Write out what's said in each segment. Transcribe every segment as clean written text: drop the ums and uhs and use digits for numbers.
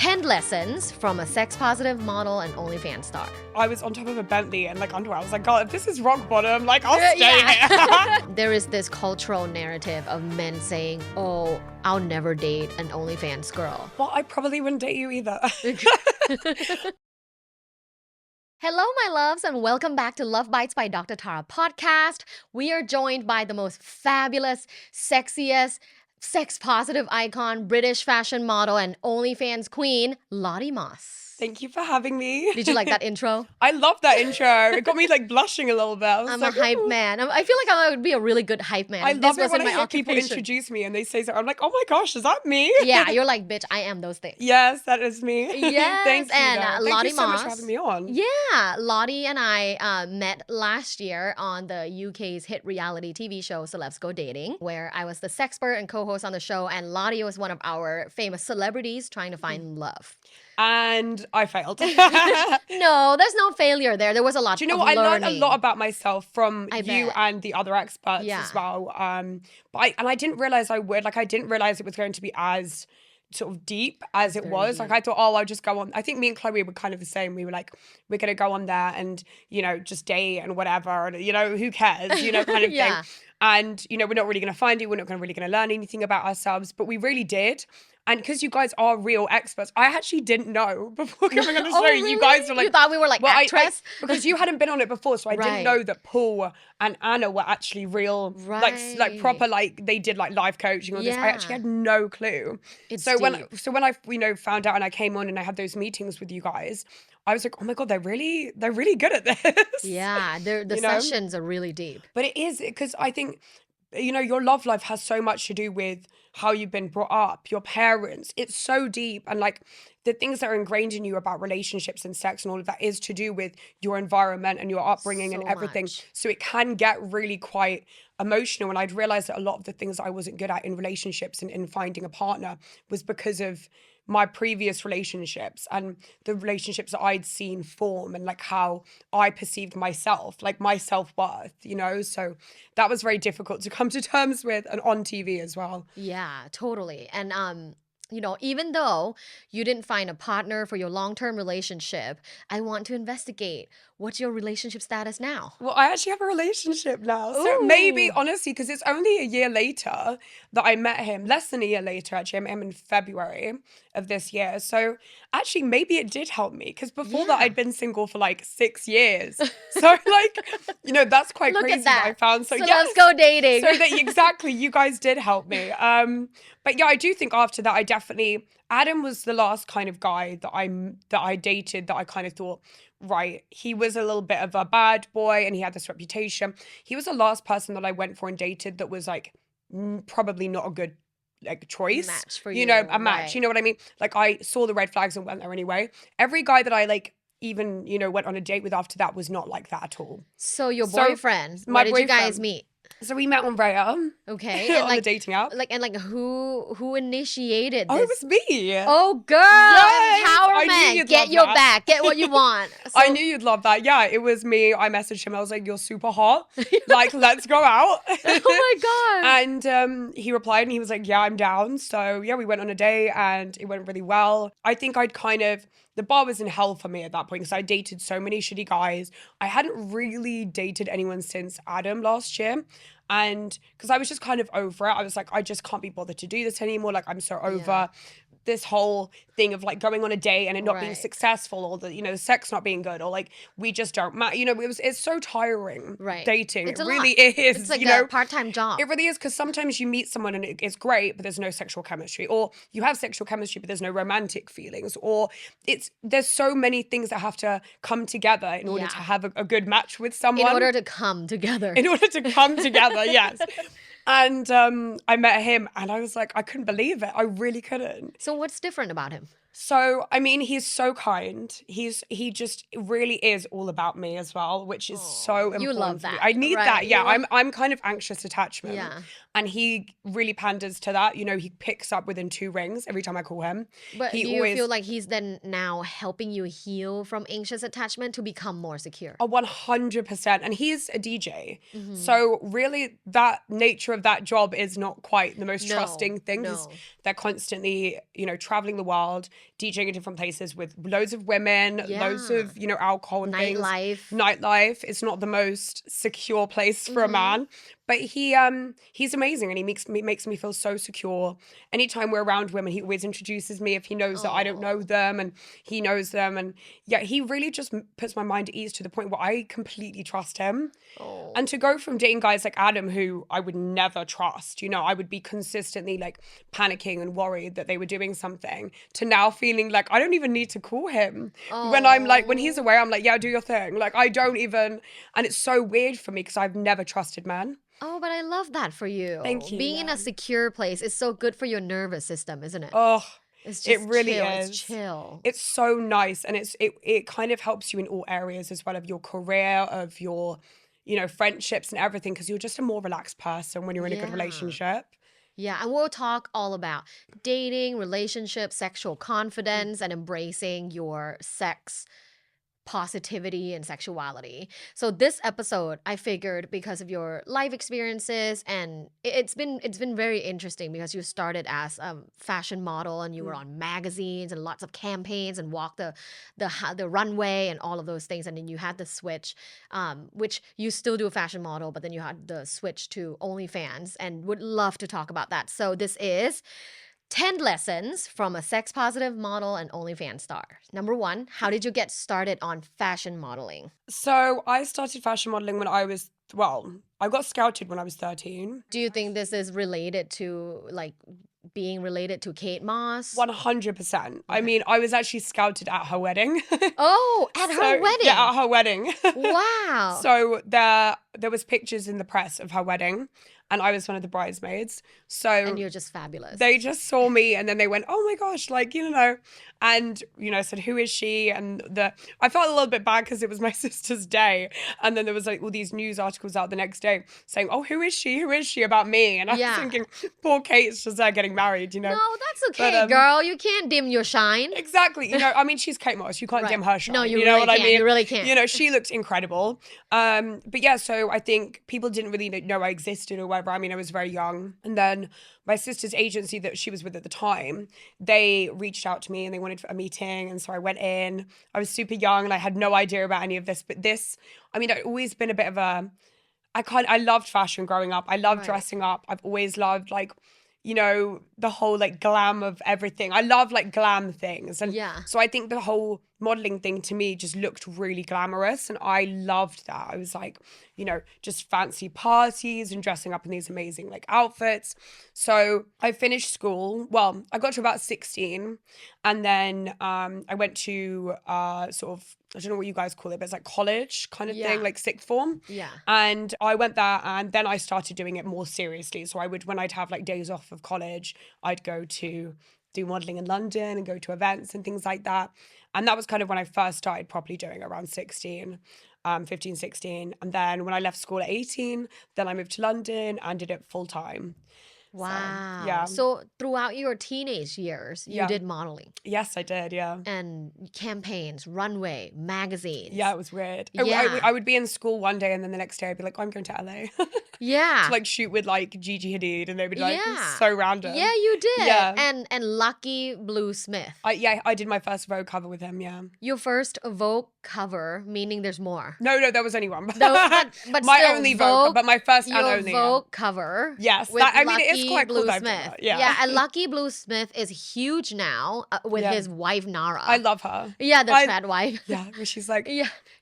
10 lessons from a sex-positive model and OnlyFans star. I was on top of a Bentley and like underwear. I was like, God, if this is rock bottom, like I'll stay here. There is this cultural narrative of men saying, oh, I'll never date an OnlyFans girl. Well, I probably wouldn't date you either. Hello, my loves, and welcome back to Luvbites by Dr. Tara podcast. We are joined by the most fabulous, sexiest, sex-positive icon, British fashion model, and OnlyFans queen, Lottie Moss. Thank you for having me. Did you like that intro? I love that intro. It got me like blushing a little bit. I'm a hype man. I feel like I would be a really good hype man. I love it when I hear people introduce me and they say so. I'm like, oh my gosh, is that me? Yeah, you're like, bitch, I am those things. Yes, that is me. Yes, Thank you, and Lottie Lottie Thank you so Moss. much for having me on. Yeah, Lottie and I met last year on the UK's hit reality TV show Celebs Go Dating, where I was the sexpert and co-host on the show, and Lottie was one of our famous celebrities trying to find love. And I failed. No, there's no failure there. There was a lot. Do you know of what? learning. I learned a lot about myself from you bet. and the other experts as well. But I didn't realize I would. Like, I didn't realize it was going to be as sort of deep as it was. Deep. Like, I thought, oh, I'll just go on. I think me and Chloe were kind of the same. We were like, we're going to go on there and, you know, just date and whatever. And, you know, who cares? You know, kind of Yeah. thing. And, you know, we're not really going to find it. We're not really going to learn anything about ourselves. But we really did. And because you guys are real experts, I actually didn't know before coming on the show. Really? You guys were like, you thought we were like actress? because you hadn't been on it before, so I Right. didn't know that Paul and Anna were actually real, Right. like proper, like they did like life coaching or this. I actually had no clue. It's when deep. I found out and I came on and I had those meetings with you guys, I was like, oh my God, they're really good at this. Yeah, the You know? sessions are really deep. But it is because I think, you know, your love life has so much to do with how you've been brought up, your parents. It's so deep. And like the things that are ingrained in you about relationships and sex and all of that is to do with your environment and your upbringing and So everything. much. So it can get really quite emotional. And I'd realized that a lot of the things that I wasn't good at in relationships and in finding a partner was because of my previous relationships and the relationships that I'd seen form and like how I perceived myself, like my self-worth, you know? So that was very difficult to come to terms with and on TV as well. Yeah, totally. And you know, even though you didn't find a partner for your long-term relationship, I want to investigate what's your relationship status now? Well, I actually have a relationship now. So Ooh. maybe, honestly, because it's only a year later that I met him, less than a year later, actually. I met him in February of this year. So actually, maybe it did help me because before that, Yeah. I'd been single for like 6 years. So like, you know, that's quite Look crazy at that. I found. So, So yes. let's go dating. So that exactly, you guys did help me. But yeah, I do think after that, Adam was the last kind of guy that I dated that I kind of thought, right, he was a little bit of a bad boy and he had this reputation. He was the last person that I went for and dated that was like probably not a good like choice. Match for you know, you, a match. right. You know what I mean? Like I saw the red flags and went there anyway. Every guy that I like even, you know, went on a date with after that was not like that at all. So your So, boyfriend, my where did you guys boyfriend- meet? So we met on Raya Okay, on and the like, dating app. who initiated Oh, this? it was me. Oh, girl, Yes! I knew empowerment. you'd Get love your that. back. Get what you want. I So- knew you'd love that. Yeah, it was me. I messaged him. I was like, you're super hot. Like, let's go out. Oh my god. And he replied and he was like, yeah, I'm down. So yeah, we went on a date and it went really well. I think the bar was in hell for me at that point because I dated so many shitty guys. I hadn't really dated anyone since Adam last year. And because I was just kind of over it. I was like, I just can't be bothered to do this anymore. Like, I'm so over this whole thing of like going on a date and it not being Right. successful or the, you know, the sex not being good or like we just don't match. You know, it's so tiring Right. dating. It's it a really lot. is. It's like you a know? part-time job. It really is because sometimes you meet someone and it's great, but there's no sexual chemistry, or you have sexual chemistry, but there's no romantic feelings, or there's so many things that have to come together in order Yeah. to have a good match with someone. In order to come together. In order to come together, yes. And I met him and I was like, I couldn't believe it. I really couldn't. So what's different about him? So, I mean, he's so kind. He just really is all about me as well, which is so important. You love for me. that, I need right? that. Yeah, You love- I'm kind of anxious attachment. Yeah. And he really panders to that. You know, he picks up within 2 rings every time I call him. But he do you feel like he's then now helping you heal from anxious attachment to become more secure? 100%. And he's a DJ. Mm-hmm. So really that nature of that job is not quite the most No, trusting thing. 'Cause no. they're constantly, you know, traveling the world. DJing in different places with loads of women, loads Yeah. of, you know, alcohol and things. Nightlife. Nightlife. It's not the most secure place for a man, but he's amazing and he makes me feel so secure. Anytime we're around women, he always introduces me if he knows that I don't know them and he knows them. And yeah, he really just puts my mind at ease to the point where I completely trust him. Oh. And to go from dating guys like Adam, who I would never trust, you know, I would be consistently like panicking and worried that they were doing something, to now feeling like I don't even need to call him. When I'm like, when he's away, I'm like, yeah, do your thing. Like, I don't even, and it's so weird for me because I've never trusted men. Oh, but I love that for you. Thank you, Being in yeah. a secure place is so good for your nervous system, isn't it? Oh, It's it just really chill. is. It's chill. It's so nice. And it kind of helps you in all areas as well, of your career, of your, you know, friendships and everything, because you're just a more relaxed person when you're in a good Yeah. relationship. Yeah, and we'll talk all about dating, relationships, sexual confidence, and embracing your sex positivity and sexuality. So this episode, I figured, because of your life experiences, and it's been very interesting because you started as a fashion model and you were on magazines and lots of campaigns and walked the runway and all of those things, and then you had the switch, which you still do a fashion model, but then you had the switch to OnlyFans, and would love to talk about that. So this is 10 lessons from a sex positive model and OnlyFans star. Number 1, how did you get started on fashion modeling? So I started fashion modeling when I was, well, I got scouted when I was 13. Do you think this is related to, like, being related to Kate Moss? 100%. I mean, I was actually scouted at her wedding. Oh, at her wedding? Yeah, at her wedding. Wow. So there was pictures in the press of her wedding, and I was one of the bridesmaids. So And you're just fabulous. they just saw me and then they went, oh my gosh, like, you know, and, you know, said, who is she? And I felt a little bit bad because it was my sister's day. And then there was like all these news articles out the next day saying, oh, who is she? Who is she about me? And I was thinking, poor Kate's just there getting married, you know? No, that's okay, But, girl. You can't dim your shine. Exactly. You know, I mean, she's Kate Moss. You can't Right. dim her shine. No, you know really what I can't. mean? You really can't. You know, she looked incredible. But yeah, so I think people didn't really know I existed or whatever. I mean, I was very young. And then my sister's agency that she was with at the time, they reached out to me and they wanted a meeting. And so I went in. I was super young and I had no idea about any of this. But this, I mean, I'd always been a bit of I loved fashion growing up. I loved dressing up. I've always loved, like, you know, the whole like glam of everything. I love like glam things. And so I think the whole modeling thing to me just looked really glamorous. And I loved that. I was like, you know, just fancy parties and dressing up in these amazing like outfits. So I finished school. Well, I got to about 16. And then I went to sort of, I don't know what you guys call it, but it's like college kind of thing, like sixth form. Yeah. And I went there and then I started doing it more seriously. So when I'd have like days off of college, I'd go to do modeling in London and go to events and things like that. And that was kind of when I first started properly doing it, around 16, 15, 16. And then when I left school at 18, then I moved to London and did it full time. Wow. So, yeah. So throughout your teenage years, you did modeling. Yes, I did, yeah. And campaigns, runway, magazines. Yeah, it was weird. Yeah. I would be in school one day and then the next day I'd be like, oh, I'm going to LA. Yeah. To like shoot with like Gigi Hadid and they would be like, Yeah. so random. Yeah, you did. Yeah. And Lucky Blue Smith. I did my first Vogue cover with him, yeah. Your first Vogue cover, meaning there's more. No, there was only one. No, but my still, only Vogue cover, but my first and your only. Vogue cover. Yes, with I mean, it is Lucky quite cool Blue that I've done Smith. that, yeah. And Lucky Blue Smith is huge now with his wife Nara. I love her. Yeah, the trad wife. Yeah, where she's like,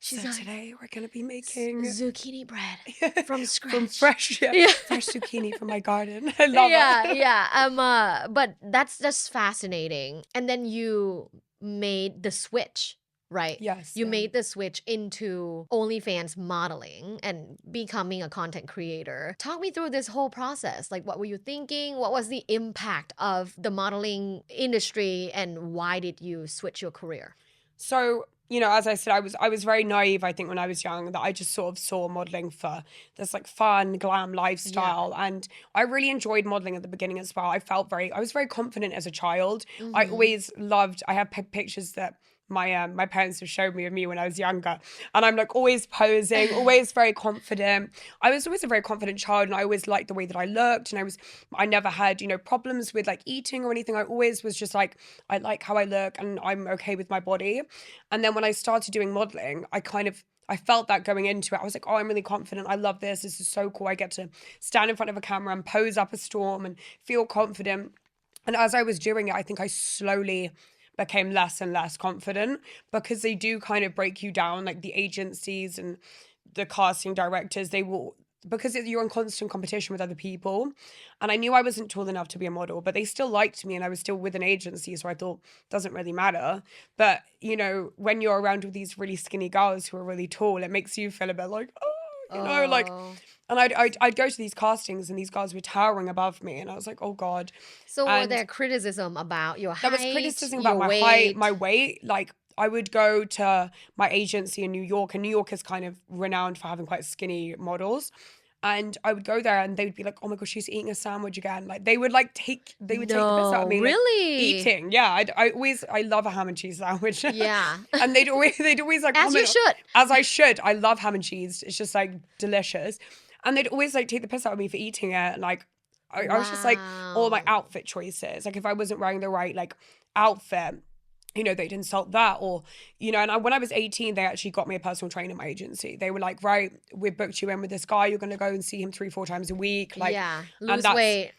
she's so like, today we're gonna be making zucchini bread from scratch. from fresh zucchini from my garden. I love it. Yeah. But that's just fascinating. And then you made the switch. Right. Yes. You made the switch into OnlyFans modeling and becoming a content creator. Talk me through this whole process. Like, what were you thinking? What was the impact of the modeling industry and why did you switch your career? So, you know, as I said, I was very naive, I think, when I was young, that I just sort of saw modeling for this like fun, glam lifestyle. Yeah. And I really enjoyed modeling at the beginning as well. I was very confident as a child. I always loved, I have pictures that my parents have showed me of me when I was younger. And I'm like always posing, always very confident. I was always a very confident child, and I always liked the way that I looked, and I never had, problems with like eating or anything. I always was just like, I like how I look and I'm okay with my body. And then when I started doing modeling, I felt that going into it. I was like, oh, I'm really confident. I love this. This is so cool. I get to stand in front of a camera and pose up a storm and feel confident. And as I was doing it, I think I slowly became less and less confident, because they do kind of break you down, like the agencies and the casting directors, they will, because you're in constant competition with other people. And I knew I wasn't tall enough to be a model, but they still liked me and I was still with an agency. So I thought, doesn't really matter. But, when you're around all these really skinny girls who are really tall, it makes you feel a bit like, like, Oh. and I'd go to these castings and these guys were towering above me. And I was like, oh God. So were And there criticism about your there was height, criticism your about my height, weight? my weight. Like, I would go to my agency in New York, and New York is kind of renowned for having quite skinny models. And I would go there and they would be like, oh my gosh, she's eating a sandwich again. Like, they would take the piss out of No, me. Like, really? eating. Yeah. I love a ham and cheese sandwich. Yeah. And they'd always like, As you comment- should. As I should. I love ham and cheese. It's just like delicious. And they'd always like take the piss out of me for eating it. And like, I was just like, all my Wow. outfit choices. Like, if I wasn't wearing the right like outfit, they'd insult that. Or, when I was 18, they actually got me a personal trainer in my agency. They were like, right, we booked you in with this guy. You're going to go and see him 3-4 times a week. Like, Yeah. and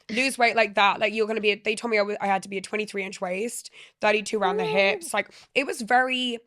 lose weight like that. Like, you're going to be, they told me I had to be a 23-inch waist, 32 around the hips. Like, it was very,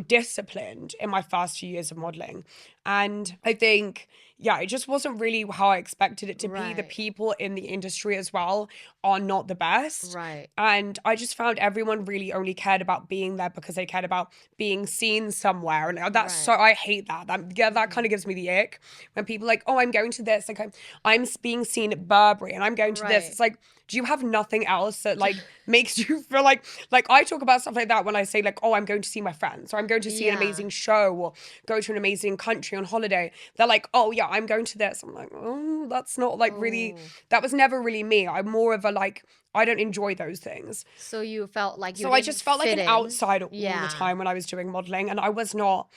disciplined in my first few years of modeling. And I think, yeah, it just wasn't really how I expected it to be. The Right. people in the industry as well are not the best. Right. And I just found everyone really only cared about being there because they cared about being seen somewhere. And that's so, Right. I hate that. That kind of gives me the ick when people like, oh, I'm going to this. Like, I'm being seen at Burberry and I'm going to this. Right. It's like, do you have nothing else that like makes you feel like I talk about stuff like that when I say like, oh, I'm going to see my friends, or I'm going to see an Yeah. amazing show, or go to an amazing country on holiday. They're like, oh yeah, I'm going to this. I'm like, oh, that's not like really, Oh. that was never really me. I'm more of a like, I don't enjoy those things. So you felt like you So I didn't just felt like fit an in. outsider all Yeah. the time when I was doing modeling, and I was not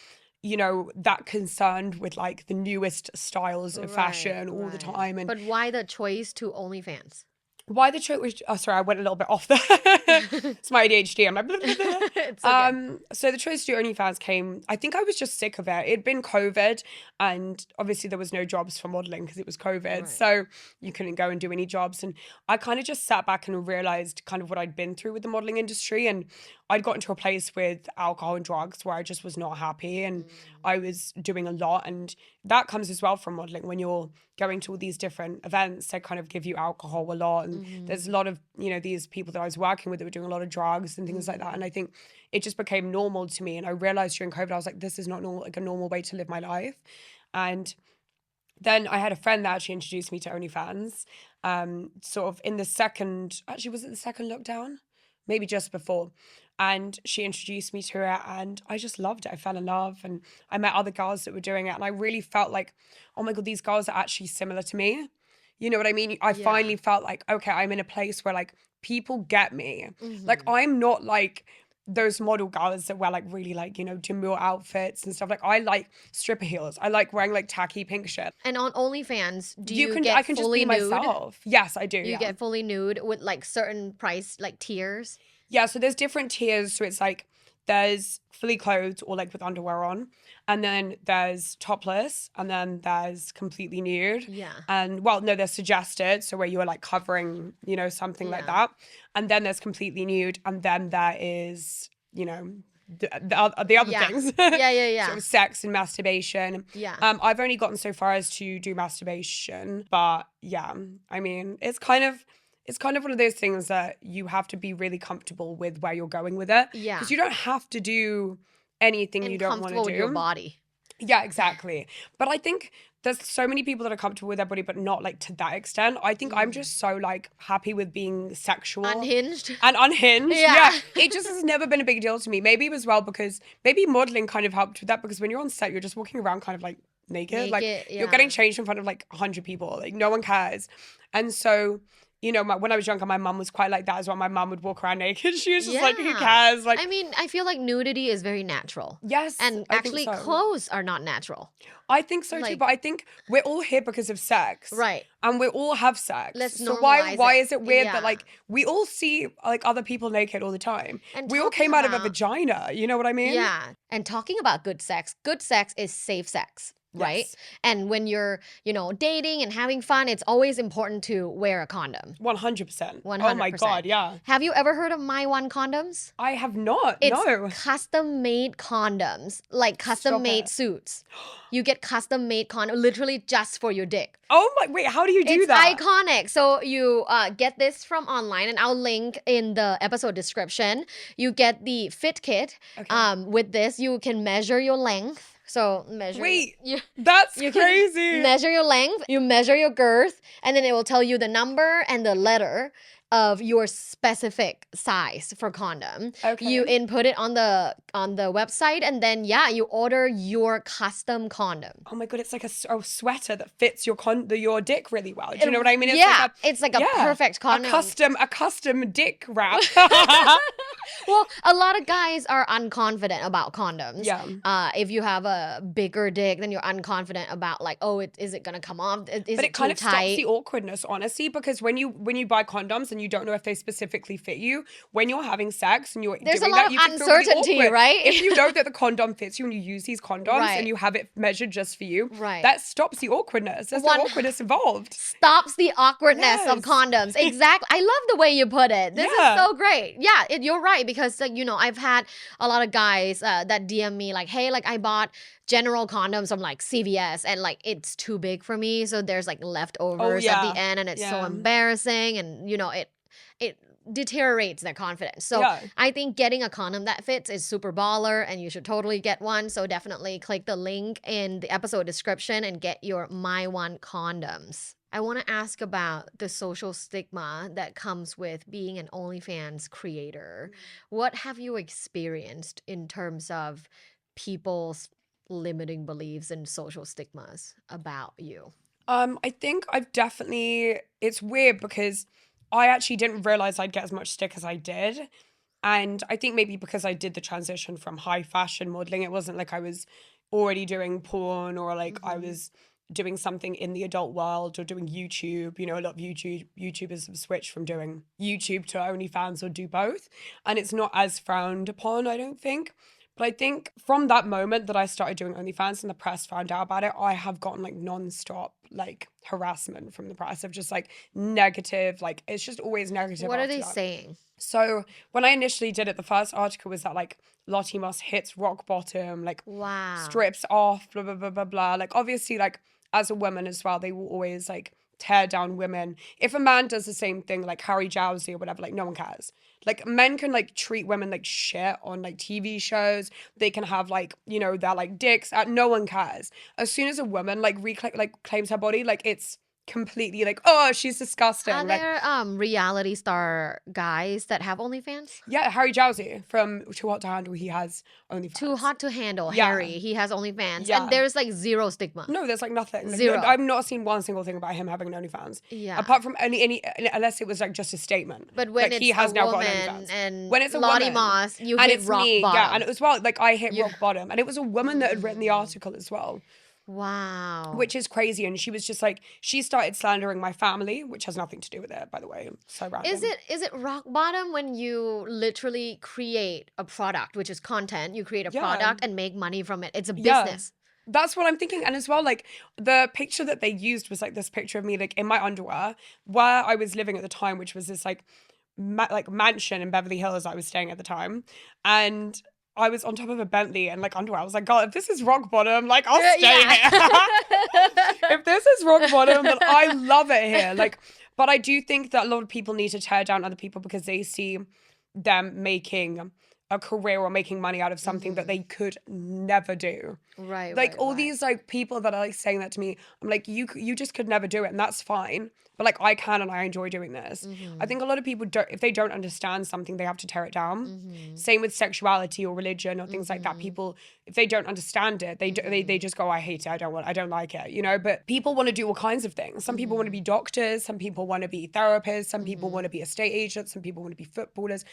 that concerned with like the newest styles of fashion all the Right. time. And But why the choice to OnlyFans? why the choice was, oh sorry, I went a little bit off there. It's my ADHD. I'm like, blah, blah, blah. It's okay. So the choice to do OnlyFans came, I think I was just sick of it. It'd been COVID, and obviously there was no jobs for modeling because it was COVID. Right. So you couldn't go and do any jobs. And I kind of just sat back and realized kind of what I'd been through with the modeling industry. And I'd gotten to a place with alcohol and drugs where I just was not happy, and I was doing a lot. And that comes as well from modeling. When you're going to all these different events, they kind of give you alcohol a lot. And there's a lot of, these people that I was working with that were doing a lot of drugs and things like that. And I think it just became normal to me. And I realized during COVID, I was like, this is not normal, like a normal way to live my life. And then I had a friend that actually introduced me to OnlyFans, sort of in the second, actually, was it the second lockdown? Maybe just before. And she introduced me to it, and I just loved it. I fell in love, and I met other girls that were doing it. And I really felt like, oh my God, these girls are actually similar to me. You know what I mean? I Yeah. finally felt like, okay, I'm in a place where like people get me. Mm-hmm. Like, I'm not like those model girls that wear like really like, demure outfits and stuff. Like, I like stripper heels. I like wearing like tacky pink shit. And on OnlyFans, do you I get can just fully be nude? myself. Yes, I do. You Yeah. get fully nude with like certain price like tiers? Yeah, so there's different tiers. So it's like there's fully clothed or like with underwear on, and then there's topless, and then there's completely nude. Yeah. And well, no, there's suggested, so where you are like covering, something like Yeah. that. And then there's completely nude, and then there is, the other Yeah. things. Yeah. Sort of sex and masturbation. Yeah. I've only gotten so far as to do masturbation, but yeah, I mean, it's kind of one of those things that you have to be really comfortable with where you're going with it. Yeah. Because you don't have to do anything And you don't want comfortable to with do. your body. Yeah, exactly. But I think there's so many people that are comfortable with their body, but not like to that extent. I think I'm just so like happy with being sexual. Unhinged. And unhinged. Yeah. It just has never been a big deal to me. Maybe as well because maybe modeling kind of helped with that, because when you're on set, you're just walking around kind of like naked. Like Naked, you're yeah. getting changed in front of like 100 people. Like no one cares. And so you know, when I was younger, my mum was quite like that as well. My mum would walk around naked. She was just like, who Yeah. cares? Like, I mean, I feel like nudity is very natural. yes, And I actually, think so. clothes are not natural. I think so too, Like- but I think we're all here because of sex. Right. And we all have sex. Let's so normalize why it. is it weird Yeah. that like we all see like other people naked all the time? And We all talking came out of a about- vagina, you know what I mean? Yeah. And talking about good sex is safe sex, right? Yes. And when you're, you know, dating and having fun, it's always important to wear a condom. 100%. 100%. Oh my God, yeah. Have you ever heard of MyONE condoms? I have not, It's no. custom-made condoms, like custom-made it. suits. You get custom-made condom literally just for your dick. Oh my, wait, how do you do It's that? iconic. So you get this from online, and I'll link in the episode description. You get the fit kit. Okay. With this, you can measure your length. So measure. Wait, you, That's you can crazy. measure your length. You measure your girth, and then it will tell you the number and the letter of your specific size for condom. Okay. You input it on the website, and then you order your custom condom. Oh my God, it's like a sweater that fits your dick really well. Do you know what I mean? It's like a perfect condom. A custom dick wrap. Well, a lot of guys are unconfident about condoms. Yeah. If you have a bigger dick, then you're unconfident about like, oh, is it gonna come off? Is But it it kind too of stops tight? the awkwardness, honestly, because when you buy condoms and you don't know if they specifically fit you, when you're having sex and you're There's doing a lot that, of you can feel really uncertainty, awkward. right? If you know that the condom fits you and you use these condoms Right. and you have it measured just for you, Right. that stops the awkwardness. There's no awkwardness involved. Stops the awkwardness of Yes. condoms. Exactly. I love the way you put it. This Yeah. is so great. Yeah, you're right, because like, you know, I've had a lot of guys that DM me like, hey, like I bought general condoms from like CVS and like it's too big for me, so there's like leftovers at yeah. the end, and it's so Yeah. embarrassing, and you know, it deteriorates their confidence. So Yeah. I think getting a condom that fits is super baller, and you should totally get one. So definitely click the link in the episode description and get your MyONE condoms. I want to ask about the social stigma that comes with being an OnlyFans creator. What have you experienced in terms of people's limiting beliefs and social stigmas about you? I think it's weird because I actually didn't realize I'd get as much stick as I did. And I think maybe because I did the transition from high fashion modeling, it wasn't like I was already doing porn or like I was doing something in the adult world or doing YouTube. You know, a lot of YouTubers have switched from doing YouTube to OnlyFans or do both. And it's not as frowned upon, I don't think. But I think from that moment that I started doing OnlyFans and the press found out about it, I have gotten like nonstop like harassment from the press of just like negative, like it's just always negative. What are after they that. saying? So when I initially did it, the first article was that like Lottie Moss hits rock bottom, like Wow. strips off, blah, blah, blah, blah, blah. Like obviously like as a woman as well, they will always like tear down women. If a man does the same thing, like Harry Jowsey or whatever, like no one cares. Like men can like treat women like shit on like TV shows. They can have like, you know, they're like dicks. No one cares. As soon as a woman like claims her body, like it's completely like, oh, she's disgusting. Are Like, there reality star guys that have OnlyFans? yeah, Harry Jowsey from Too Hot to Handle, he has OnlyFans. Too Hot to Handle, Yeah. Harry. He has OnlyFans. Yeah. And there's like zero stigma. No, there's like nothing. Like, Zero. I've not seen one single thing about him having an OnlyFans. Yeah. Apart from any unless it was like just a statement. But when like, it's he has a now woman got an OnlyFans. and When it's a Lottie woman, Moss, you and hit it's rock me, bottom. yeah, and as well, like I hit You- rock bottom, and it was a woman that had written the article as well, Wow. which is crazy. And she was just like, she started slandering my family, which has nothing to do with it, by the way. So random. Is it rock bottom when you literally create a product, which is content? You create a Yeah. product and make money from it. It's a Yeah. business. That's what I'm thinking. And as well, like the picture that they used was like this picture of me like in my underwear where I was living at the time, which was this like mansion in Beverly Hills I was staying at the time. And I was on top of a Bentley and like underwear. I was like, God, if this is rock bottom, like I'll stay here. If this is rock bottom, then I love it here. Like, but I do think that a lot of people need to tear down other people because they see them making a career or making money out of something that they could never do. Right. Like right, all right. these like people that are like saying that to me, I'm like, you just could never do it, and that's fine. but like I can and I enjoy doing this. Mm-hmm. I think a lot of people don't, if they don't understand something, they have to tear it down. Mm-hmm. Same with sexuality or religion or things like that. Mm-hmm. People, if they don't understand it, they just go, I hate it, I don't like it, you know. But people want to do all kinds of things. Some people want to be doctors, some people want to be therapists, some people want to be estate agents, some people want to be footballers.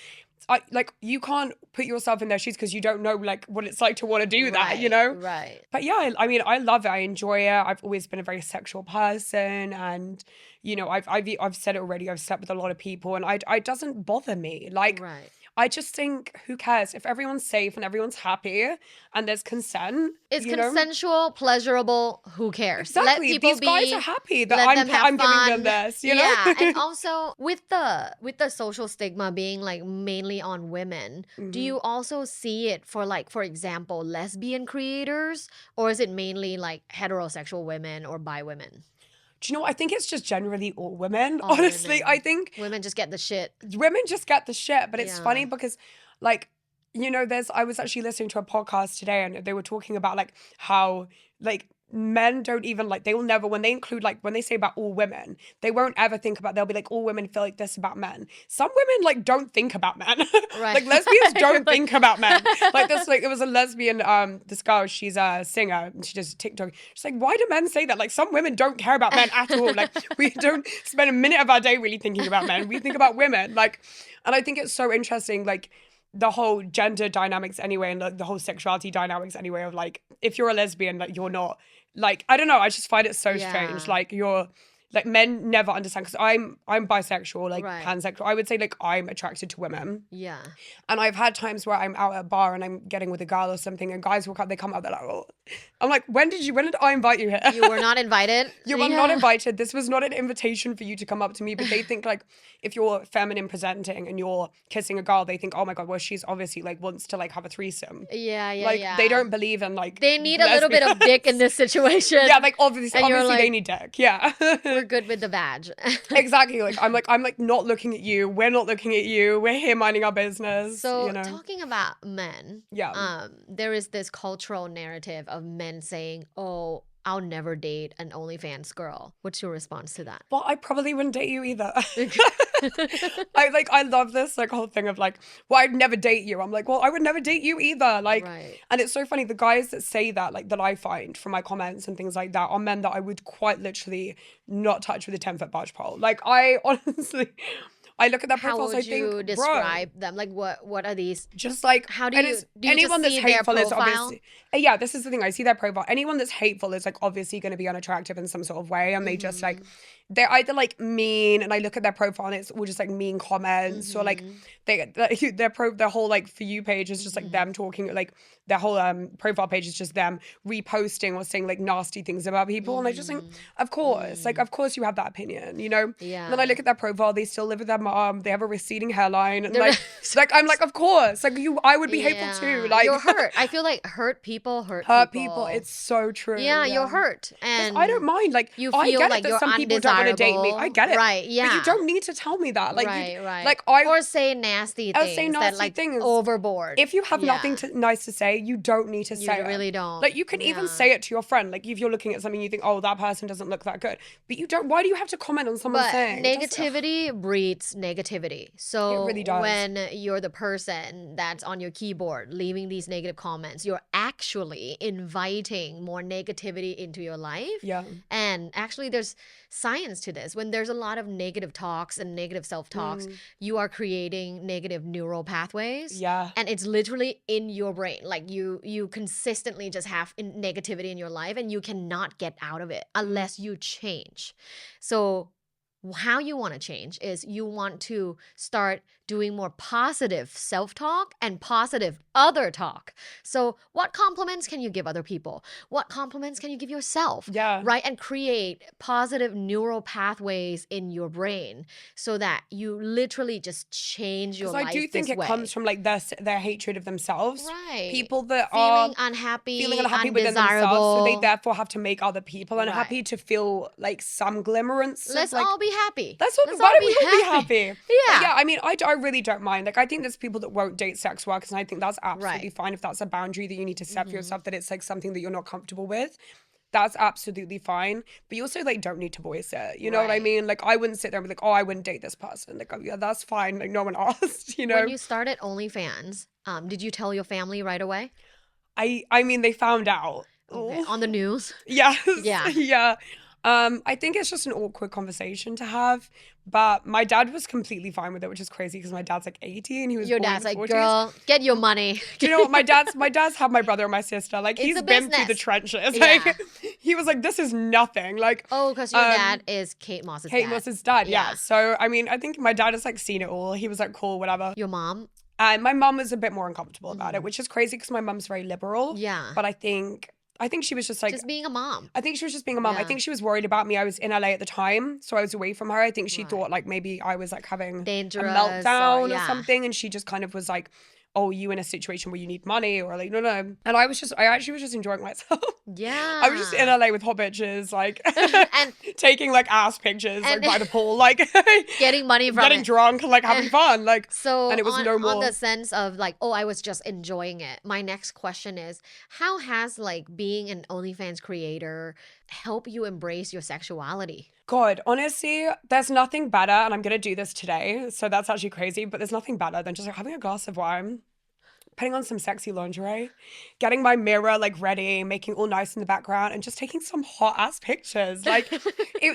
Like you can't put yourself in their shoes because you don't know like what it's like to want to do that, you know. Right. But yeah, I mean, I love it. I enjoy it. I've always been a very sexual person, and you know, I've said it already. I've slept with a lot of people, and it doesn't bother me. Like, Right. I just think, who cares if everyone's safe and everyone's happy and there's consent? It's you know? consensual, pleasurable. Who cares? Exactly. Let people These guys are happy that let them have I'm giving fun. them this. You know? Yeah, and also with the social stigma being like mainly on women, do you also see it for like, for example, lesbian creators, or is it mainly like heterosexual women or bi women? Do you know what? I think it's just generally all women. All Honestly, women. I think Women just get the shit. women just get the shit. But it's Yeah. funny because, like, you know, I was actually listening to a podcast today and they were talking about like how like men don't even like, they will never, when they include like, when they say about all women, they won't ever think about, they'll be like, all women feel like this about men. Some women like don't think about men. Right. Like lesbians You're don't like- think about men. Like this, like it was a lesbian, this girl, she's a singer and she does TikTok. She's like, why do men say that? Like some women don't care about men at all. Like we don't spend a minute of our day really thinking about men. We think about women. Like, and I think it's so interesting, like, the whole gender dynamics anyway, and the whole sexuality dynamics anyway, of like, if you're a lesbian, like you're not, like, I don't know, I just find it so strange. Yeah. Like you're, like men never understand, because I'm bisexual, like Right. pansexual. I would say like I'm attracted to women. Yeah. And I've had times where I'm out at a bar and I'm getting with a girl or something, and guys walk up, they come up, they're like, oh. I'm like, when did I invite you here? You were not invited. You were not invited. This was not an invitation for you to come up to me. But they think like, if you're feminine presenting and you're kissing a girl, they think, oh my God, well, she's obviously like wants to like have a threesome. Yeah, yeah, Like yeah. they don't believe in like, They need a little bit of lesbians. dick in this situation. Yeah, like obviously And you're they like, need dick. Yeah. We're good with the badge. Exactly. Like I'm like not looking at you. We're not looking at you. We're here minding our business. So you know? talking about men, Yeah. there is this cultural narrative of men saying, "Oh, I'll never date an OnlyFans girl." What's your response to that? Well, I probably wouldn't date you either. I love this like whole thing of like, well, I'd never date you. I'm like, well, I would never date you either. Like, Right. and it's so funny, the guys that say that, like that I find from my comments and things like that, are men that I would quite literally not touch with a 10-foot barge pole. Like I honestly, I look at their How profiles, would I think, you bro, describe them? Like, what are these? just like, How do and you it's- do? You anyone just that's see their hateful is profile? obviously, yeah, this is the thing, I see their profile. Anyone that's hateful is like obviously going to be unattractive in some sort of way, and they just like, they're either like mean, and I look at their profile and it's all just like mean comments, or like their whole like For You page is just like them talking, like their whole profile page is just them reposting or saying like nasty things about people, and I just think, of course, like of course you have that opinion, you know. Yeah. And then I look at their profile, they still live with their mom, they have a receding hairline, and They're like I'm like, of course, like I would be hateful too, Yeah. like You're hurt. I feel like hurt people hurt people. It's so true. yeah, you're hurt, and I don't mind. Like you I feel get like it that you're some people don't want to date me. I get it. Right, But yeah. you don't need to tell me that. Like right, right. like or say nasty I'll things say that nasty like things. overboard. if you have Yeah. nothing nice to say, you don't need to You say it. really don't. Like you can even Yeah. say it to your friend. Like if you're looking at something, you think, oh, that person doesn't look that good. But you don't. Why do you have to comment on someone But saying? Just- negativity breeds negativity. So It really does. when you're the person that's on your keyboard leaving these negative comments, you're actually inviting more negativity into your life. Yeah. And actually, there's science to this. When there's a lot of negative talks and negative self-talks, you are creating negative neural pathways. Yeah. And it's literally in your brain. Like you consistently just have negativity in your life, and you cannot get out of it unless you change. So how you want to change is you want to start doing more positive self-talk and positive other talk. So what compliments can you give other people? What compliments can you give yourself? Yeah. Right? And create positive neural pathways in your brain so that you literally just change your Because life I do think this it way. comes from like their hatred of themselves. Right. People that feeling are unhappy, feeling unhappy within themselves, so they therefore have to make other people unhappy Right. to feel like some glimmerance. Let's of, like, all be happy. Let's all, Let's why all don't we all be happy? Yeah. Yeah, I mean, I really don't mind. Like, I think there's people that won't date sex workers, and I think that's absolutely Right. fine if that's a boundary that you need to set for yourself, that it's like something that you're not comfortable with. that's absolutely fine. But you also like don't need to voice it. You know what I Right. mean? Like I wouldn't sit there and be like, oh, I wouldn't date this person. Like, oh yeah, that's fine. Like no one asked, you know? When you started OnlyFans, did you tell your family right away? I mean they found out. Okay, Oh. on the news? Yes. Yeah. Yeah. I think it's just an awkward conversation to have, but my dad was completely fine with it, which is crazy because my dad's like 80 and he was Your born in dad's the like, 40s. girl, get your money. Do you know what? My dad's had my brother and my sister. Like It's he's a been through the business. trenches. Yeah. Like he was like, this is nothing. Like Oh, because your dad is Kate Moss's Kate dad. Moss's dad, yeah. Yeah. So I mean, I think my dad has like seen it all. He was like, cool, whatever. Your mom? And my mum was a bit more uncomfortable about it, which is crazy because my mum's very liberal. Yeah. But I think she was just like Just being a mom. I think she was just being a mom. I Yeah. think she was worried about me. I was in LA at the time, so I was away from her. I think she Right. thought like maybe I was like having Dangerous a meltdown or yeah. something, and she just kind of was like, "Oh, you in a situation where you need money?" Or like, no. And I actually was just enjoying myself. Yeah. I was just in LA with hot bitches, like And taking like ass pictures like and- by the pool, like getting money from getting it. drunk and like having fun, like. So And it was on, no on more. the sense of like, oh, I was just enjoying it. My next question is, how has like being an OnlyFans creator helped you embrace your sexuality? God, honestly, there's nothing better, and I'm gonna do this today, so that's actually crazy, but there's nothing better than just like having a glass of wine, putting on some sexy lingerie, getting my mirror like ready, making all nice in the background, and just taking some hot ass pictures. Like,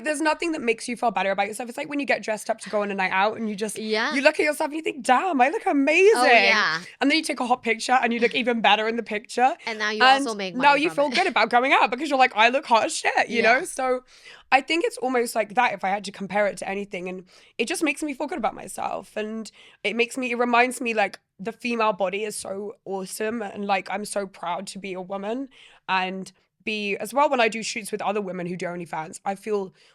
there's nothing that makes you feel better about yourself. It's like when you get dressed up to go on a night out and Yeah. you look at yourself and you think, damn, I look amazing. Oh, yeah. And then you take a hot picture and you look even better in the picture. And now you also make money now you from feel it. good about going out because you're like, I look hot as shit, you Yeah. know? So I think it's almost like that if I had to compare it to anything. And it just makes me feel good about myself. And it reminds me like the female body is so awesome. And like, I'm so proud to be a woman and be as well when I do shoots with other women who do OnlyFans,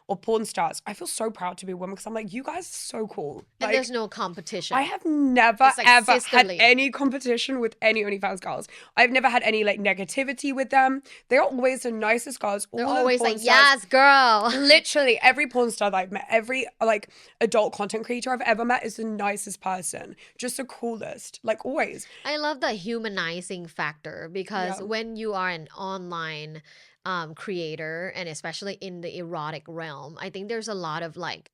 or porn stars, I feel so proud to be a woman because I'm like, you guys are so cool. And Like, there's no competition. I have never It's, like, ever sisterly. had any competition with any OnlyFans girls. I've never had any like negativity with them. They're always the nicest girls. They're All the always porn like, stars- yes, girl. Literally every porn star that I've met, every like adult content creator I've ever met is the nicest person. Just the coolest. Like always. I love the humanizing factor because Yeah. when you are an online creator and especially in the erotic realm, I think there's a lot of like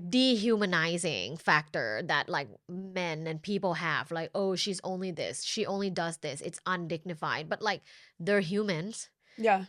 dehumanizing factor that like men and people have. Like, oh, she's only this, she only does this. It's undignified. But like they're humans. Yeah.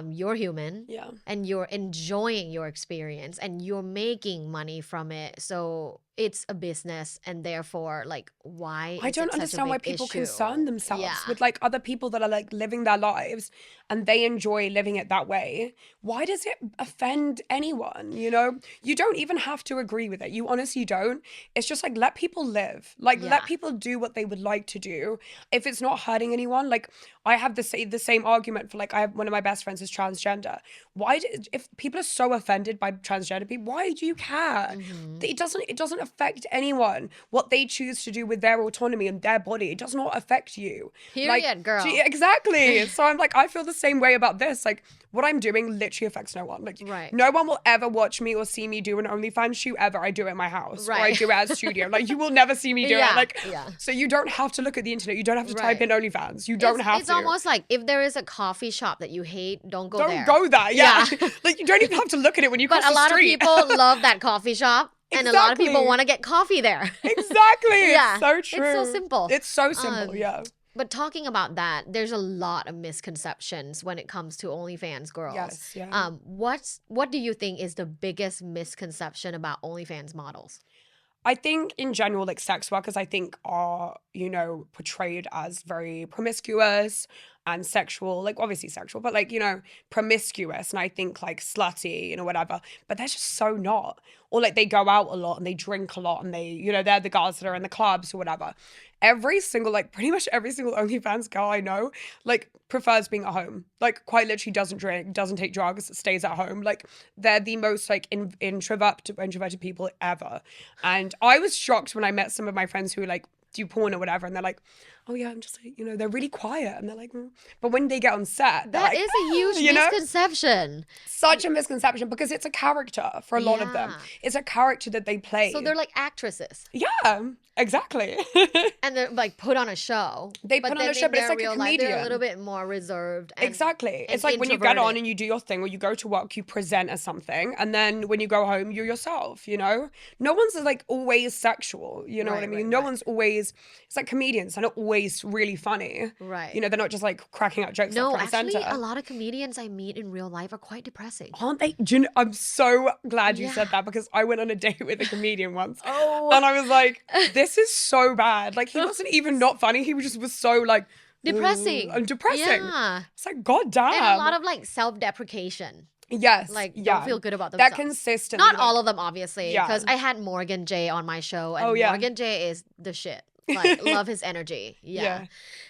You're human. Yeah. And you're enjoying your experience and you're making money from it. So it's a business and therefore like why I is don't it such a understand why big people issue? concern themselves Yeah. with like other people that are like living their lives and they enjoy living it that way. Why does it offend anyone? You know, you don't even have to agree with it. You honestly don't. It's just like let people live. Like Yeah. let people do what they would like to do. If it's not hurting anyone, like I have the same argument for like I have one of my best friends is transgender. If people are so offended by transgender people, why do you care? Mhm. It doesn't affect anyone what they choose to do with their autonomy and their body. It does not affect you. Period, girl. Exactly. So I'm like, I feel the same way about this. Like what I'm doing literally affects no one. Like Right. no one will ever watch me or see me do an OnlyFans shoot ever. I do it at my house or I Right. do it at a studio. Like you will never see me do Yeah, it. Like yeah. so you don't have to look at the internet. You don't have to type in Right. OnlyFans. You don't have It's to. almost like if there is a coffee shop that you hate, don't go there. Don't go there. Yeah. Yeah. Like you don't even have to look at it when you But cross a the lot street. of people love that coffee shop, and a lot of people Exactly. want to get coffee there. Exactly. Yeah. It's so It's true. so simple. It's so simple. Um, Yeah. But talking about that, there's a lot of misconceptions when it comes to OnlyFans girls. Yes. Yeah. What do you think is the biggest misconception about OnlyFans models? I think in general, like sex workers, I think are, portrayed as very promiscuous and sexual, like obviously sexual, but like, promiscuous. And I think like slutty, whatever, but they're just so not. Or like they go out a lot and they drink a lot and they, they're the guys that are in the clubs or whatever. Pretty much every single OnlyFans girl I know, like prefers being at home. Like quite literally doesn't drink, doesn't take drugs, stays at home. Like they're the most like introverted people ever. And I was shocked when I met some of my friends who like do porn or whatever. And they're like, oh yeah, I'm just like, they're really quiet. And they're like, but when they get on set, they're That like, is a huge misconception. Such a misconception because it's a character for a lot of them. Yeah. It's a character that they play. So they're like actresses. Yeah, exactly. And they're like put on a show. They put on a show, but it's like a real life, comedian. they're a little bit more reserved. And, Exactly. and It's like when you get on introverted. and you do your thing, or you go to work, you present as something, and then when you go home, you're yourself, No one's like always sexual, you know what I Right, mean? right, No right. one's always, it's like comedians, they're not always really funny. Right. They're not just like cracking out jokes No, left, right, and actually, center. a lot of comedians I meet in real life are quite depressing. Aren't they? I'm so glad you said that because I went on a date with a comedian once. Oh. And I was like, this is so bad. Like, he wasn't even not funny. He just was so like Depressing. and depressing. Yeah. It's like, God damn. And a lot of like self-deprecation. Yes. Like, yeah. don't feel good about themselves. That consistently. Not like, all of them, obviously. Yeah. Because I had Morgan J on my show, and Oh, yeah. Morgan J is the shit. Like, love his energy. Yeah.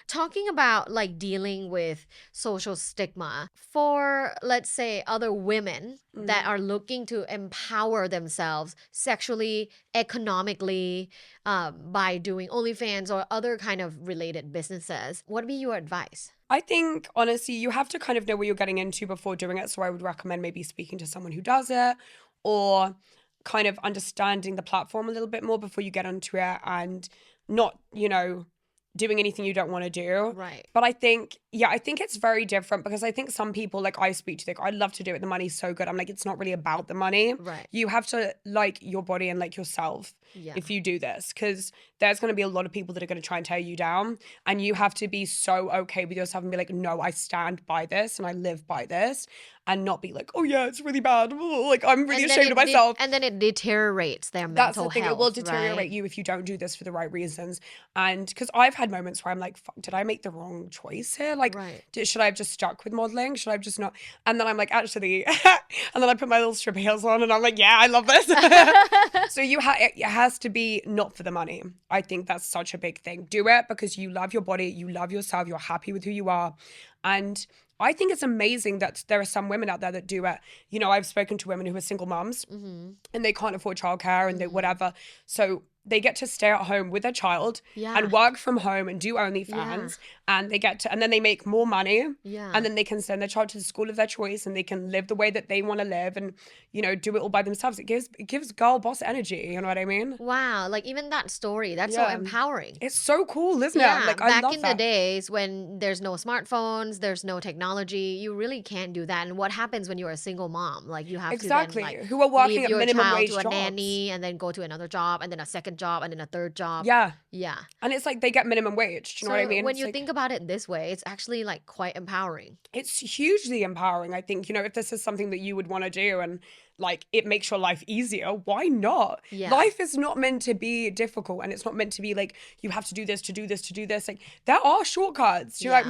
Talking about like dealing with social stigma for, let's say, other women that are looking to empower themselves sexually, economically, by doing OnlyFans or other kind of related businesses, what would be your advice? I think, honestly, you have to kind of know what you're getting into before doing it. So I would recommend maybe speaking to someone who does it, or kind of understanding the platform a little bit more before you get onto it, and not, doing anything you don't want to do. Right. But I think it's very different because I think some people, like I speak to, like, I'd love to do it. The money's so good. I'm like, it's not really about the money. Right. You have to like your body and like yourself if you do this, because there's going to be a lot of people that are going to try and tear you down, and you have to be so okay with yourself and be like, no, I stand by this and I live by this, and not be like, oh yeah, it's really bad. Like, I'm really ashamed of myself. And then it deteriorates their That's mental the thing. health. It will deteriorate right? you if you don't do this for the right reasons. And because I've had moments where I'm like, fuck, did I make the wrong choice here? Like, Right. should I have just stuck with modeling? Should I have just not? And then I'm like, actually, and then I put my little strip heels on and I'm like, yeah, I love this. So it has to be not for the money. I think that's such a big thing. Do it because you love your body, you love yourself, you're happy with who you are. And I think it's amazing that there are some women out there that do it. I've spoken to women who are single moms and they can't afford childcare and they whatever. So they get to stay at home with their child and work from home and do OnlyFans, and and then they make more money, and then they can send their child to the school of their choice, and they can live the way that they want to live, and do it all by themselves. It gives girl boss energy. You know what I mean? Wow, like even that story, that's so empowering. It's so cool, isn't it? Like, I back love in that. the days when there's no smartphones, there's no technology, you really can't do that. And what happens when you're a single mom? Like, you have Exactly. to then, like, Who are working leave at your minimum child wage to a jobs. nanny, and then go to another job, and then a second job, and then a third job. Yeah. Yeah. And it's like they get minimum wage. Do you know what I mean? When It's you like, think about it this way, it's actually like quite empowering. it's hugely empowering. I think, if this is something that you would want to do and like it makes your life easier, why not? Yeah. Life is not meant to be difficult, and it's not meant to be like you have to do this to do this to do this. Like, there are shortcuts. You're like,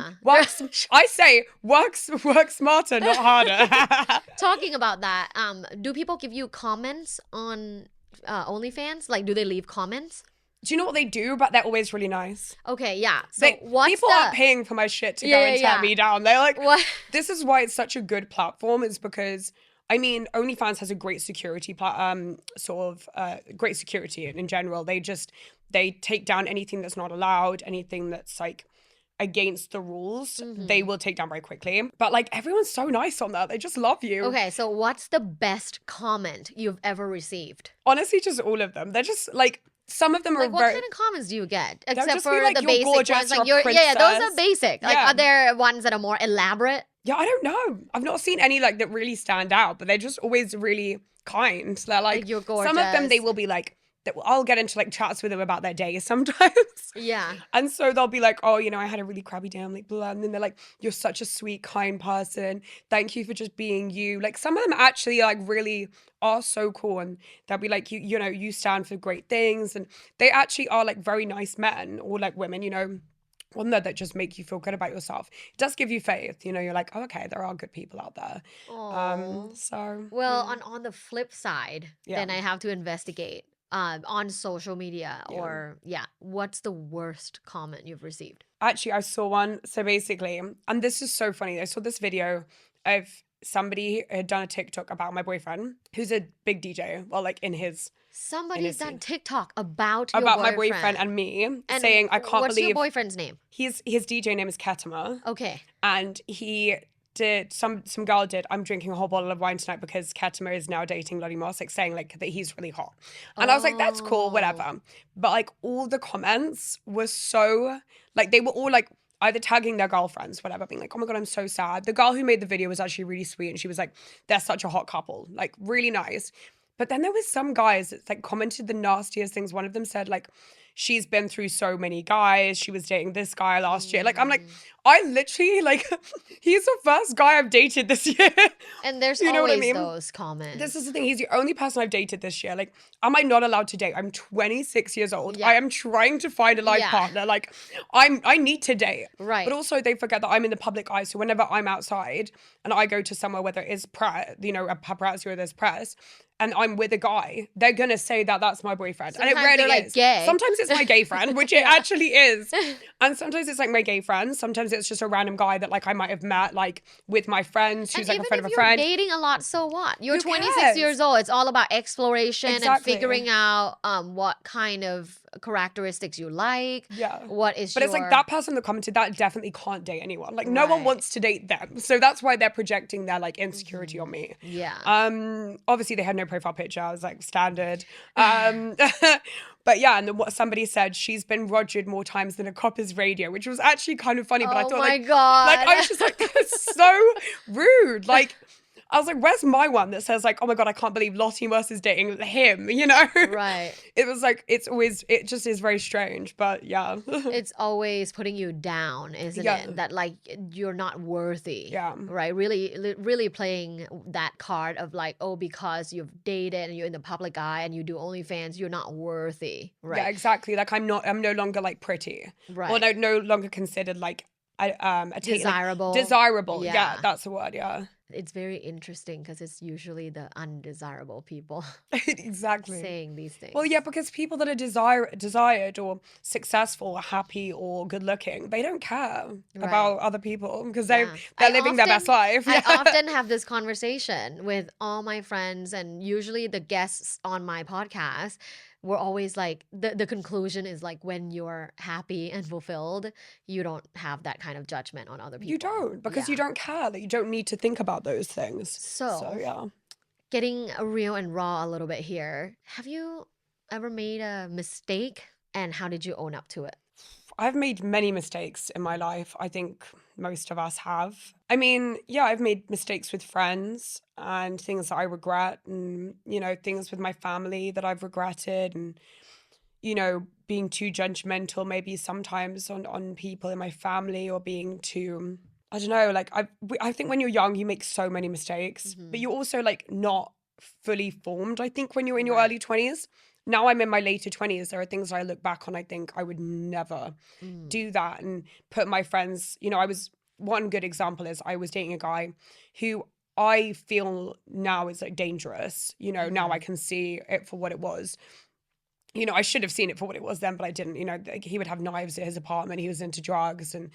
I say work smarter, not harder. Talking about that, do people give you comments on OnlyFans? Like, do they leave comments? Do you know what they do? But they're always really nice. Okay, yeah. So People are paying for my shit to go and tear me down. They're like, What? This is why it's such a good platform, is because OnlyFans has a great security great security in general. They take down anything that's not allowed, anything that's like against the rules, they will take down very quickly. But like, everyone's so nice on that. They just love you. Okay, so what's the best comment you've ever received? Honestly, just all of them. They're just like, some of them are Like, what very... kind of comments do you get? They'll Except just be for like, the "You're basic gorgeous, ones. you're Like, a those are princess." basic. Like, Yeah. are there ones that are more elaborate? Yeah, I don't know. I've not seen any like that really stand out, but they're just always really kind. They're like, you're some of them, they gorgeous. will be like, I'll get into like chats with them about their day sometimes. Yeah. And so they'll be like, oh, I had a really crappy day. I'm like, blah. And then they're like, you're such a sweet, kind person. Thank you for just being you. Like, some of them actually like really are so cool. And they'll be like, you stand for great things. And they actually are like very nice men or like women, one that just make you feel good about yourself. It does give you faith. You're like, oh, okay, there are good people out there. Aww. So Well, on the flip side, then Yeah. I have to investigate on social media or what's the worst comment you've received? actually, I saw one. So basically, and this is so funny. I saw this video of somebody had done a TikTok about my boyfriend, who's a big DJ, well, like in his Somebody's done scene. TikTok about your About my boyfriend and me, And saying, I can't what's your believe boyfriend's name? his DJ name is Ketama. Okay. And he did some girl did, I'm drinking a whole bottle of wine tonight because Ketama is now dating Lottie Moss, like saying like that he's really hot. And I was like, that's cool, whatever. But like all the comments were so like, they were all like either tagging their girlfriends, whatever, being like, oh my God, I'm so sad. The girl who made the video was actually really sweet, and she was like, they're such a hot couple, like really nice. But then there was some guys that like commented the nastiest things. One of them said like, she's been through so many guys. She was dating this guy last year. Like, I'm like, I literally like, he's the first guy I've dated this year. And there's You know what I always mean? those comments. This is the thing. He's the only person I've dated this year. Like, am I not allowed to date? I'm 26 years old. Yeah. I am trying to find a life Yeah. partner. Like, I need to date. Right. But also they forget that I'm in the public eye. So whenever I'm outside and I go to somewhere, whether it is press, you know, a paparazzi or there's press, and I'm with a guy, they're gonna say that that's my boyfriend. Sometimes and it really they're, like, is. gay. Sometimes it's my gay friend, which it actually is. And sometimes it's like my gay friend. Sometimes it's just a random guy that like I might have met like with my friends who's And like a even friend if of a you're friend. dating a lot, so what? You're Who 26 cares? years old. It's all about exploration and Exactly. figuring out what kind of characteristics you like. Yeah. What is But your... it's like that person that commented that definitely can't date anyone. Like no one Right. wants to date them. So that's why they're projecting their like insecurity on me. Yeah. Obviously they had no profile picture. I was like standard. But yeah, and then what somebody said, she's been rogered more times than a copper's radio, which was actually kind of funny. But I Oh thought my like, God. like I was just like, that's so rude. Like I was like, where's my one that says like, oh my God, I can't believe Lottie Moss is dating him, you know? Right. It was like, it just is very strange, but yeah. It's always putting you down, isn't Yeah. it? That like you're not worthy. Yeah. Right. Really playing that card of like, oh, because you've dated and you're in the public eye and you do OnlyFans, you're not worthy. Right. Yeah, exactly. Like I'm no longer like pretty. Right. Or no longer considered like Desirable. Desirable. Yeah. Yeah, that's the word, yeah. It's very interesting because it's usually the undesirable people Exactly. saying these things. Well, yeah, because people that are desired or successful or happy or good looking, they don't care about other people because they're I living their best life. I often have this conversation with all my friends, and usually the guests on my podcast were always like, the conclusion is like, when you're happy and fulfilled, you don't have that kind of judgment on other people. You don't, because you don't care, that you don't need to think about those things. So yeah. Getting real and raw a little bit here. Have you ever made a mistake, and how did you own up to it? I've made many mistakes in my life. I think most of us have. I mean, yeah, I've made mistakes with friends and things that I regret, and, you know, things with my family that I've regretted, and, you know, being too judgmental maybe sometimes on people in my family, or being too, I don't know, like I think when you're young, you make so many mistakes, but you're also like not fully formed, I think, when you're in your early 20s. Now I'm in my later 20s. There are things I look back on, I think I would never do that and put my friends, you know, one good example is I was dating a guy who I feel now is like dangerous. You know, now I can see it for what it was. You know, I should have seen it for what it was then, but I didn't. You know, like, he would have knives at his apartment. He was into drugs, and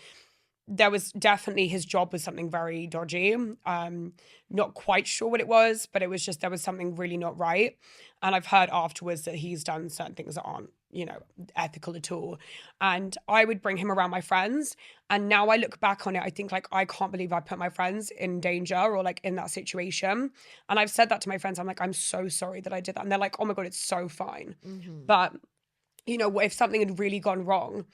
there was definitely, his job was something very dodgy. Not quite sure what it was, but it was just, there was something really not right. And I've heard afterwards that he's done certain things that aren't, you know, ethical at all. And I would bring him around my friends. And now I look back on it, I think like, I can't believe I put my friends in danger or like in that situation. And I've said that to my friends. I'm like, I'm so sorry that I did that. And they're like, oh my God, it's so fine. But, you know, if something had really gone wrong,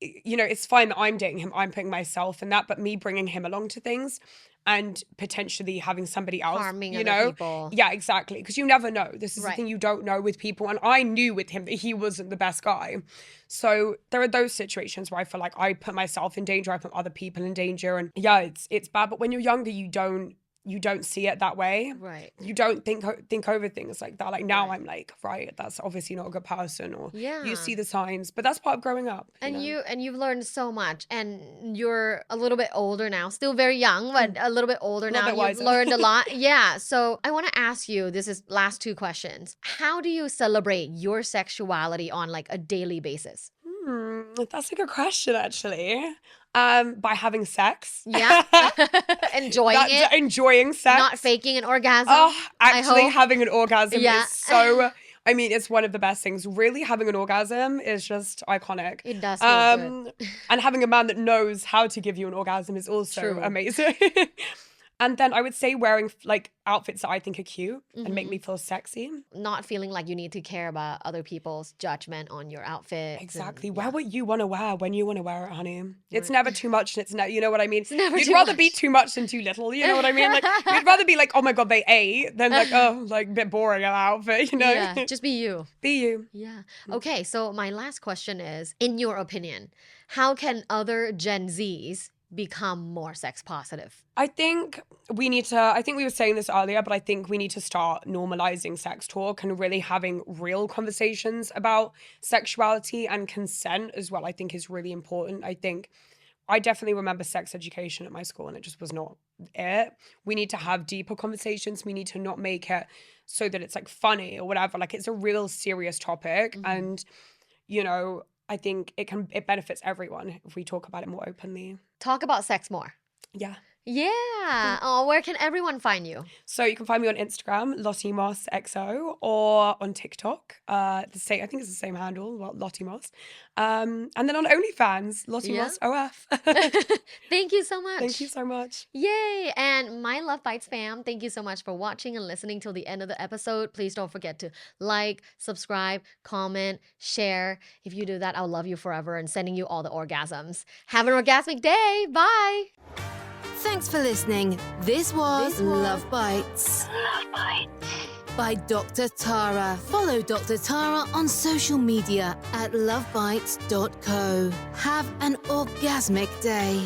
you know, it's fine that I'm dating him, I'm putting myself in that, but me bringing him along to things and potentially having somebody else, Harming you other know, people. Yeah, exactly. Because you never know. This is the thing you don't know with people. And I knew with him that he wasn't the best guy. So there are those situations where I feel like I put myself in danger, I put other people in danger. And yeah, it's bad. But when you're younger, you don't see it that way. Right. You don't think over things like that. Like now I'm like, right, that's obviously not a good person, or you see the signs, but that's part of growing up. And you've learned so much, and you're a little bit older now, still very young, but a little bit older now. bit You've wiser. learned a lot. Yeah. So I want to ask you, this is last two questions. How do you celebrate your sexuality on like a daily basis? That's a good question, actually. By having sex. Yeah. Enjoying it. Enjoying sex. Not faking an orgasm. Oh, I actually hope. having an orgasm Yeah. is so, I mean, it's one of the best things. Really having an orgasm is just iconic. It does feel good. And having a man that knows how to give you an orgasm is also True. amazing. And then I would say wearing like outfits that I think are cute and make me feel sexy. Not feeling like you need to care about other people's judgment on your outfit. Exactly. Wear what you want to wear when you want to wear it, honey. It's never too much. And it's not, you know what I mean? It's never You'd too rather much. be too much than too little. You know what I mean? Like you'd rather be like, oh my God, they ate than like, oh, like a bit boring an outfit, you know? Yeah, just be you. Be you. Yeah. Okay, so my last question is, in your opinion, how can other Gen Zs become more sex positive? I think we were saying this earlier, but I think we need to start normalizing sex talk and really having real conversations about sexuality and consent as well. I think is really important. I definitely remember sex education at my school and it just was not it. We need to have deeper conversations. We need to not make it so that it's like funny or whatever. Like it's a real serious topic. And, you know, I think it benefits everyone if we talk about it more openly. Talk about sex more. Yeah. Yeah. Oh, where can everyone find you? So you can find me on Instagram, Lottie Moss XO, or on TikTok. I think it's the same handle, Lottie Moss. And then on OnlyFans, Lottie Moss OF. Thank you so much. Thank you so much. Yay! And my Love Bites fam, thank you so much for watching and listening till the end of the episode. Please don't forget to like, subscribe, comment, share. If you do that, I'll love you forever and sending you all the orgasms. Have an orgasmic day. Bye. Thanks for listening. This was Love Bites. Love Bites. By Dr. Tara. Follow Dr. Tara on social media at lovebites.co. Have an orgasmic day.